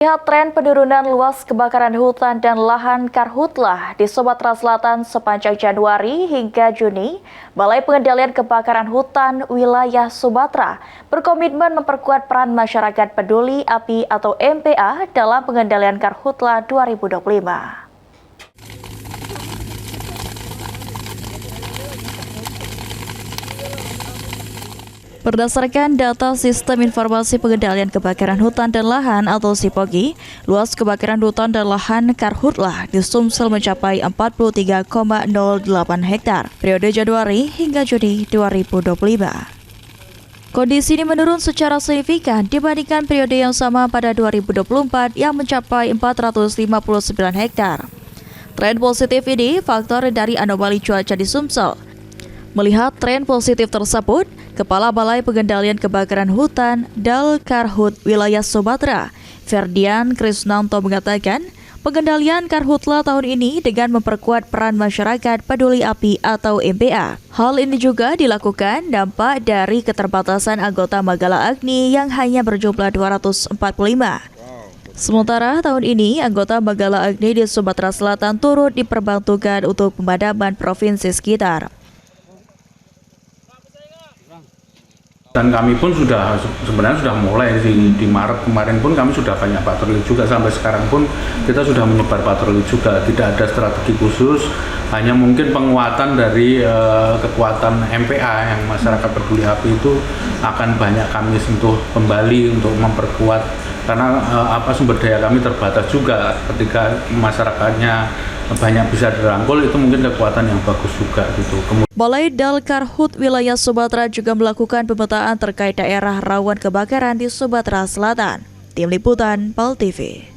Lihat tren penurunan luas kebakaran hutan dan lahan karhutlah di Sumatera Selatan sepanjang Januari hingga Juni, Balai Pengendalian Kebakaran Hutan Wilayah Sumatera berkomitmen memperkuat peran masyarakat peduli api atau MPA dalam pengendalian karhutla 2025. Berdasarkan data Sistem Informasi Pengendalian Kebakaran Hutan dan Lahan atau SIPOGI, luas kebakaran hutan dan lahan karhutla di Sumsel mencapai 43,08 hektar periode Januari hingga Juni 2025. Kondisi ini menurun secara signifikan dibandingkan periode yang sama pada 2024 yang mencapai 459 hektar. Tren positif ini faktor dari anomali cuaca di Sumsel. Melihat tren positif tersebut, Kepala Balai Pengendalian Kebakaran Hutan Dalkarhut Wilayah Sumatera, Ferdian Krisnanto mengatakan, pengendalian karhutla tahun ini dengan memperkuat peran masyarakat peduli api atau MPA. Hal ini juga dilakukan dampak dari keterbatasan anggota Magala Agni yang hanya berjumlah 245. Sementara tahun ini, anggota Magala Agni di Sumatera Selatan turut diperbantukan untuk pemadaman provinsi sekitar. Dan kami pun sebenarnya sudah mulai di Maret kemarin pun kami sudah banyak patroli juga, sampai sekarang pun kita sudah menyebar patroli juga, tidak ada strategi khusus, hanya mungkin penguatan dari kekuatan MPA yang masyarakat peduli api itu akan banyak kami sentuh kembali untuk memperkuat, karena sumber daya kami terbatas juga, ketika masyarakatnya banyak bisa dirangkul itu mungkin kekuatan yang bagus juga gitu. Balai Dalkarhut Wilayah Sumatera juga melakukan pemetaan terkait daerah rawan kebakaran di Sumatera Selatan. Tim Liputan PAL TV.